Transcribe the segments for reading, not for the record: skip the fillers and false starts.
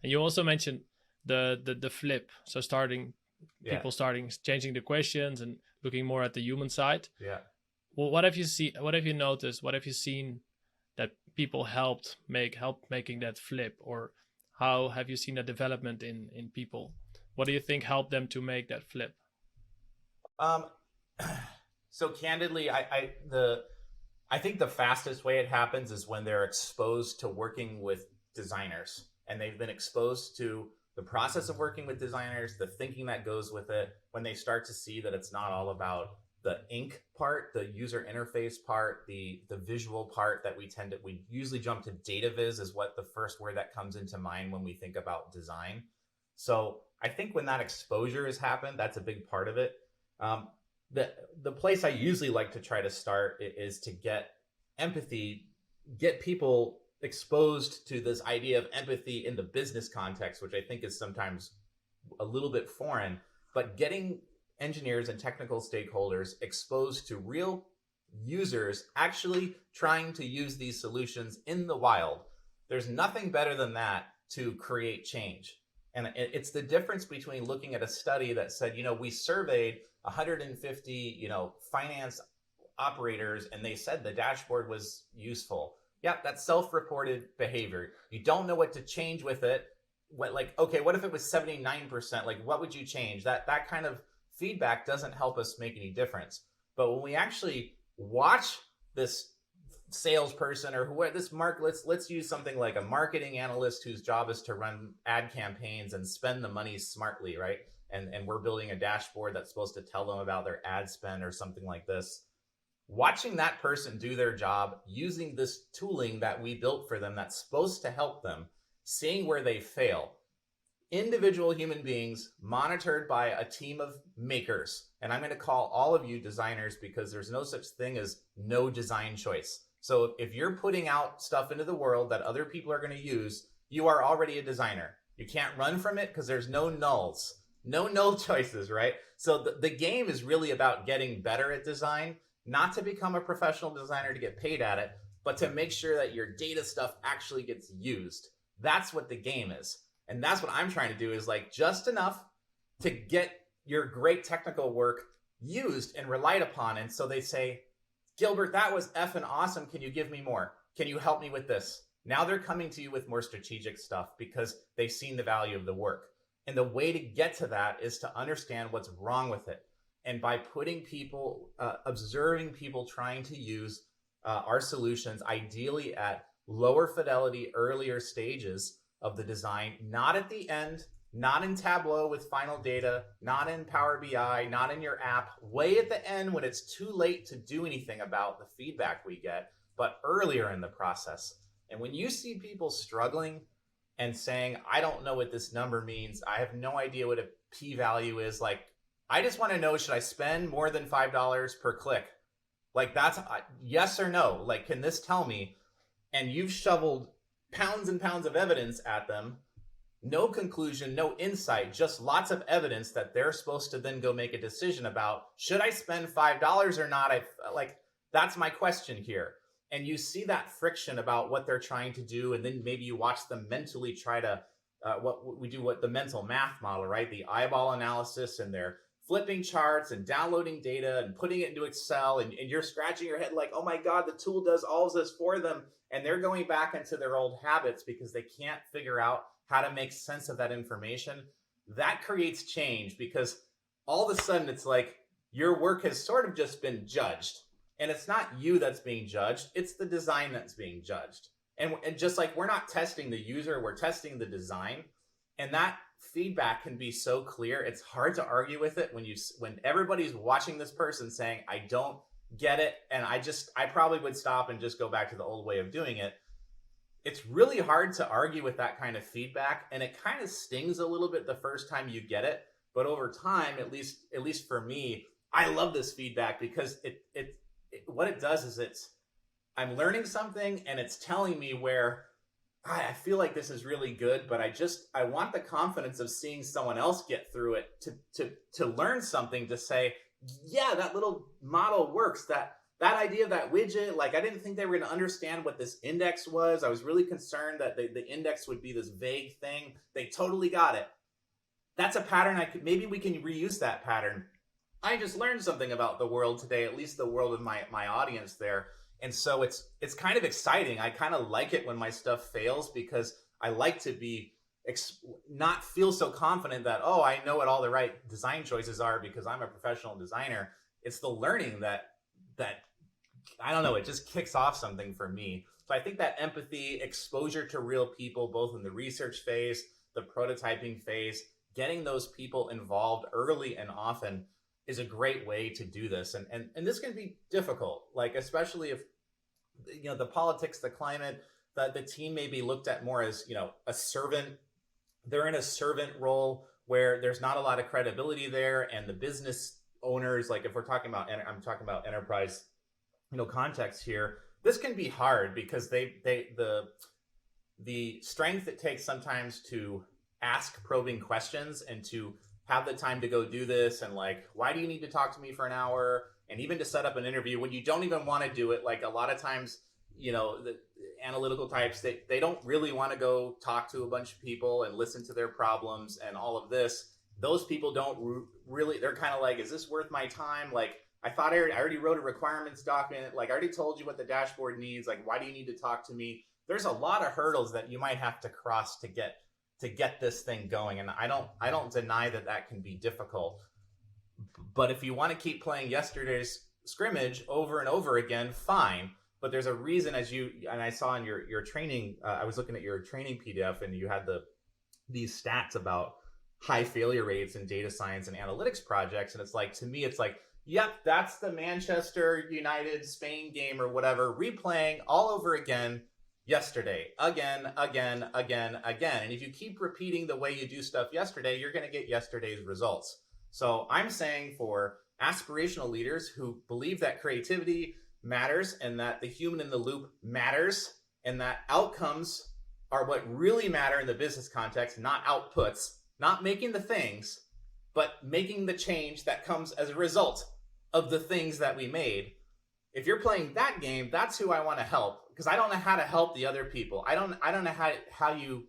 And you also mentioned the flip. So people starting changing the questions and looking more at the human side. Yeah. Well, what have you seen? What have you noticed? What have you seen that people helped making that flip, or how have you seen that development in people? What do you think helped them to make that flip? Um, so candidly, I think the fastest way it happens is when they're exposed to working with designers, and they've been exposed to the process of working with designers, the thinking that goes with it. When they start to see that it's not all about the ink part, the user interface part, the visual part, that we usually jump to data viz is what the first word that comes into mind when we think about design. So I think when that exposure has happened, that's a big part of it. Um, the place I usually like to try to start is to get empathy, get people exposed to this idea of empathy in the business context, which I think is sometimes a little bit foreign, but getting engineers and technical stakeholders exposed to real users actually trying to use these solutions in the wild. There's nothing better than that to create change. And it's the difference between looking at a study that said, we surveyed 150, finance operators, and they said the dashboard was useful. Yeah, that's self-reported behavior. You don't know what to change with it. What if it was 79%? Like, what would you change? That kind of feedback doesn't help us make any difference. But when we actually watch this salesperson or whoever, let's use something like a marketing analyst whose job is to run ad campaigns and spend the money smartly, right? And we're building a dashboard that's supposed to tell them about their ad spend or something like this. Watching that person do their job using this tooling that we built for them that's supposed to help them, seeing where they fail. Individual human beings monitored by a team of makers. And I'm going to call all of you designers, because there's no such thing as no design choice. So if you're putting out stuff into the world that other people are going to use, you are already a designer. You can't run from it because there's no nulls, no null choices, right? So the game is really about getting better at design, not to become a professional designer to get paid at it, but to make sure that your data stuff actually gets used. That's what the game is. And that's what I'm trying to do, is like just enough to get your great technical work used and relied upon. And so they say, Gilbert, that was effing awesome. Can you give me more? Can you help me with this? Now they're coming to you with more strategic stuff because they've seen the value of the work. And the way to get to that is to understand what's wrong with it. And by putting people, observing people trying to use our solutions, ideally at lower fidelity, earlier stages of the design, not at the end, not in Tableau with final data, not in Power BI, not in your app, way at the end when it's too late to do anything about the feedback we get, but earlier in the process. And when you see people struggling and saying, I don't know what this number means, I have no idea what a p-value is, like, I just want to know, should I spend more than $5 per click? Like, that's yes or no. Like, can this tell me? And you've shoveled pounds and pounds of evidence at them. No conclusion, no insight, just lots of evidence that they're supposed to then go make a decision about, should I spend $5 or not? That's my question here. And you see that friction about what they're trying to do. And then maybe you watch them mentally try to, what the mental math model, right? The eyeball analysis, and they're flipping charts and downloading data and putting it into Excel. And you're scratching your head like, oh my God, the tool does all of this for them. And they're going back into their old habits because they can't figure out how to make sense of that information. That creates change, because all of a sudden it's like your work has sort of just been judged. And it's not you that's being judged, it's the design that's being judged. And just like we're not testing the user, we're testing the design. And that feedback can be so clear. It's hard to argue with it when everybody's watching this person saying, I don't get it. And I probably would stop and just go back to the old way of doing it. It's really hard to argue with that kind of feedback, and it kind of stings a little bit the first time you get it. But over time, at least for me, I love this feedback, because what it does is I'm learning something, and it's telling me where I feel like this is really good, but I want the confidence of seeing someone else get through it to learn something, to say, yeah, that little model works. That that idea of that widget, like I didn't think they were going to understand what this index was. I was really concerned that the index would be this vague thing. They totally got it. That's a pattern. Maybe we can reuse that pattern. I just learned something about the world today, at least the world of my audience there. And so it's kind of exciting. I kind of like it when my stuff fails, because I like to be not feel so confident that, oh, I know what all the right design choices are because I'm a professional designer. It's the learning that I don't know, it just kicks off something for me. So I think that empathy, exposure to real people, both in the research phase, the prototyping phase, getting those people involved early and often is a great way to do this. And this can be difficult, like especially if, you know, the politics, the climate, that the team may be looked at more as, you know, a servant. They're in a servant role where there's not a lot of credibility there, and the business owners, like if we're talking about, I'm talking about enterprise, you know, context here, this can be hard because the strength it takes sometimes to ask probing questions and to have the time to go do this, and like, why do you need to talk to me for an hour, and even to set up an interview when you don't even want to do it. Like a lot of times, you know, the analytical types, they don't really want to go talk to a bunch of people and listen to their problems and all of this. Those people don't really, they're kind of like, is this worth my time? Like, I thought I already wrote a requirements document. Like, I already told you what the dashboard needs. Like, why do you need to talk to me? There's a lot of hurdles that you might have to cross to get this thing going. And I don't deny that can be difficult. But if you want to keep playing yesterday's scrimmage over and over again, fine. But there's a reason, and I saw in your training, I was looking at your training PDF, and you had these stats about high failure rates in data science and analytics projects. And it's like, to me, it's like, yep, that's the Manchester United Spain game or whatever, replaying all over again yesterday, again. And if you keep repeating the way you do stuff yesterday, you're going to get yesterday's results. So I'm saying for aspirational leaders who believe that creativity matters and that the human in the loop matters and that outcomes are what really matter in the business context, not outputs, not making the things, but making the change that comes as a result of the things that we made. If you're playing that game, that's who I want to help, because I don't know how to help the other people. I don't know how you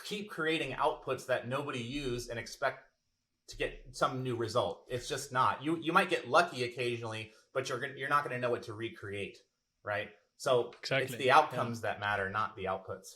keep creating outputs that nobody used and expect to get some new result. It's just not. You might get lucky occasionally, but you're not going to know what to recreate, right? So exactly. It's the outcomes that matter, not the outputs.